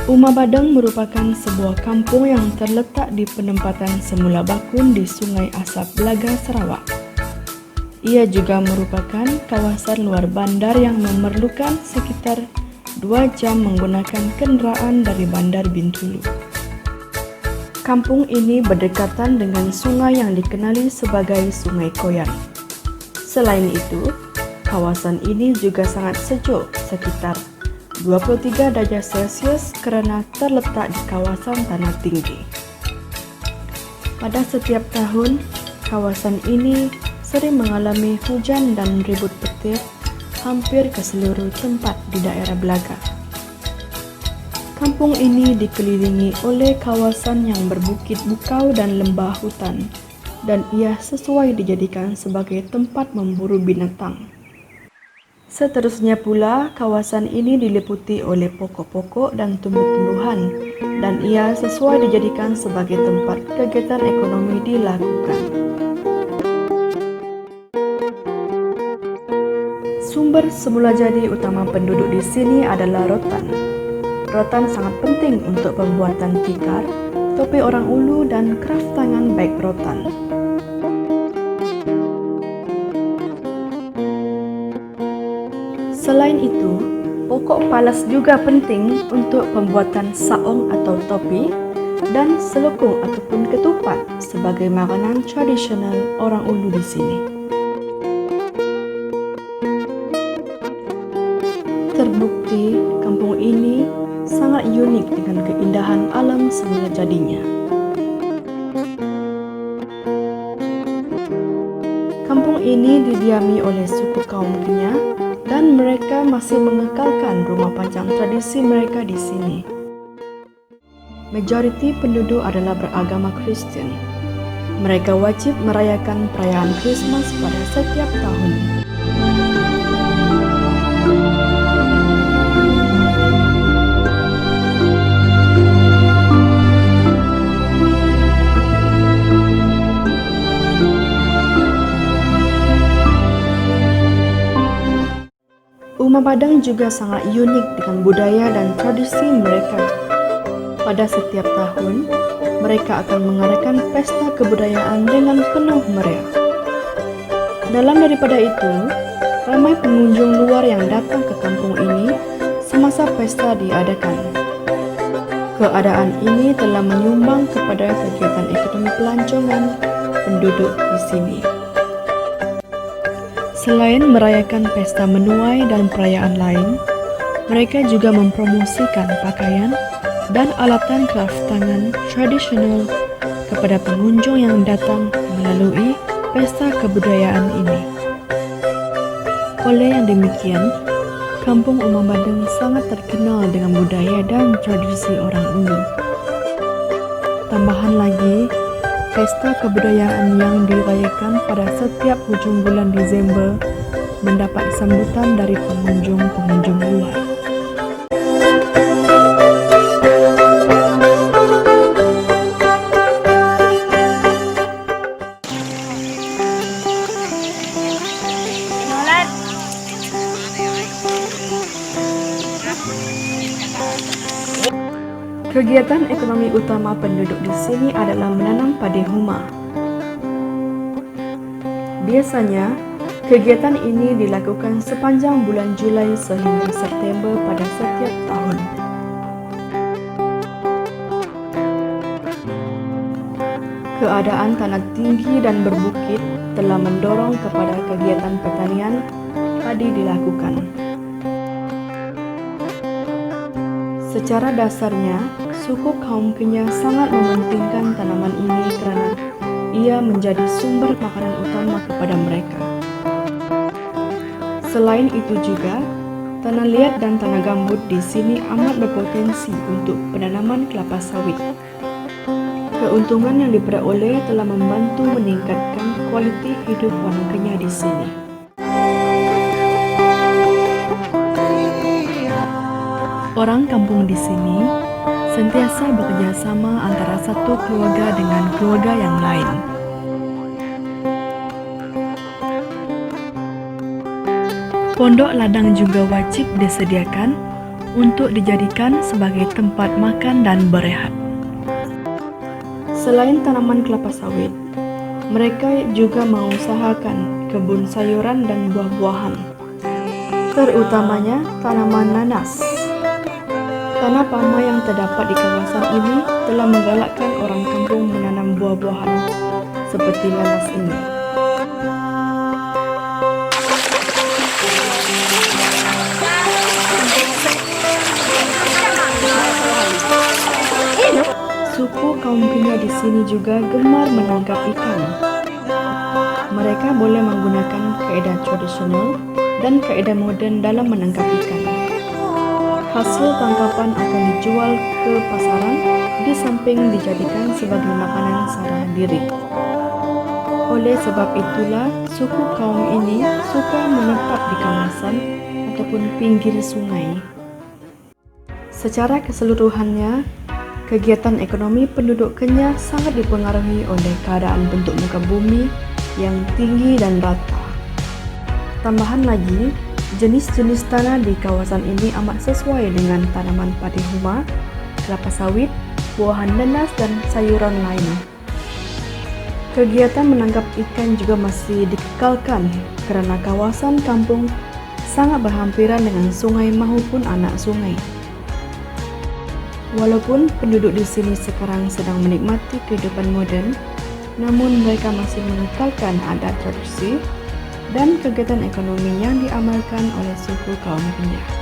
Uma Badeng merupakan sebuah kampung yang terletak di penempatan semula Bakun di Sungai Asap Belaga, Sarawak. Ia juga merupakan kawasan luar bandar yang memerlukan sekitar 2 jam menggunakan kenderaan dari Bandar Bintulu. Kampung ini berdekatan dengan sungai yang dikenali sebagai Sungai Koyan. Selain itu, kawasan ini juga sangat sejuk, sekitar 23 derajat Celcius karena terletak di kawasan tanah tinggi. Pada setiap tahun, kawasan ini sering mengalami hujan dan ribut petir hampir ke seluruh tempat di daerah Belaga. Kampung ini dikelilingi oleh kawasan yang berbukit bukau dan lembah hutan, dan ia sesuai dijadikan sebagai tempat memburu binatang. Seterusnya pula, kawasan ini diliputi oleh pokok-pokok dan tumbuh-tumbuhan, dan ia sesuai dijadikan sebagai tempat kegiatan ekonomi dilakukan. Sumber semula jadi utama penduduk di sini adalah rotan. Rotan sangat penting untuk pembuatan tikar, topi orang ulu, dan kraft tangan beg rotan. Selain itu, pokok palas juga penting untuk pembuatan saong atau topi dan selukung ataupun ketupat sebagai makanan tradisional orang ulu di sini. Terbukti kampung ini sangat unik dengan keindahan alam semula jadinya. Kampung ini didiami oleh suku kaum Kenya, dan mereka masih mengekalkan rumah panjang tradisi mereka di sini. Majoriti penduduk adalah beragama Kristen. Mereka wajib merayakan perayaan Krismas pada setiap tahun. Uma Badeng juga sangat unik dengan budaya dan tradisi mereka. Pada setiap tahun, mereka akan mengadakan pesta kebudayaan dengan penuh meriah. Dalam daripada itu, ramai pengunjung luar yang datang ke kampung ini semasa pesta diadakan. Keadaan ini telah menyumbang kepada kegiatan ekonomi pelancongan penduduk di sini. Selain merayakan pesta menuai dan perayaan lain, mereka juga mempromosikan pakaian dan alatan kraft tangan tradisional kepada pengunjung yang datang melalui pesta kebudayaan ini. Oleh yang demikian, Kampung Uma Badeng sangat terkenal dengan budaya dan tradisi orang ulu. Tambahan lagi, pesta kebudayaan yang dirayakan pada setiap hujung bulan Desember mendapat sambutan dari pengunjung-pengunjung luar. Kegiatan ekonomi utama penduduk di sini adalah menanam padi huma. Biasanya, kegiatan ini dilakukan sepanjang bulan Julai sehingga September pada setiap tahun. Keadaan tanah tinggi dan berbukit telah mendorong kepada kegiatan pertanian padi dilakukan. Secara dasarnya, suku kaum Kenya sangat mementingkan tanaman ini karena ia menjadi sumber makanan utama kepada mereka. Selain itu juga, tanah liat dan tanah gambut di sini amat berpotensi untuk penanaman kelapa sawit. Keuntungan yang diperoleh telah membantu meningkatkan kualiti hidup orang Kenya di sini. Orang kampung di sini sentiasa bekerja sama antara satu keluarga dengan keluarga yang lain. Pondok ladang juga wajib disediakan untuk dijadikan sebagai tempat makan dan berehat. Selain tanaman kelapa sawit, mereka juga mengusahakan kebun sayuran dan buah-buahan, terutamanya tanaman nanas. Tanah pama yang terdapat di kawasan ini telah menggalakkan orang kampung menanam buah-buahan seperti nanas ini. Suku kaum Kenyah di sini juga gemar menangkap ikan. Mereka boleh menggunakan kaedah tradisional dan kaedah moden dalam menangkap ikan. Hasil tangkapan akan dijual ke pasaran di samping dijadikan sebagai makanan sara diri. Oleh sebab itulah, suku kaum ini suka menetap di kawasan ataupun pinggir sungai. Secara keseluruhannya, kegiatan ekonomi penduduk Kenyah sangat dipengaruhi oleh keadaan bentuk muka bumi yang tinggi dan rata. Tambahan lagi, jenis-jenis tanah di kawasan ini amat sesuai dengan tanaman padi huma, kelapa sawit, buahan nanas, dan sayuran lain. Kegiatan menangkap ikan juga masih dikekalkan karena kawasan kampung sangat berhampiran dengan sungai maupun anak sungai. Walaupun penduduk di sini sekarang sedang menikmati kehidupan moden, namun mereka masih mengekalkan adat tradisi dan kegiatan ekonomi yang diamalkan oleh suku kaum Kenyah.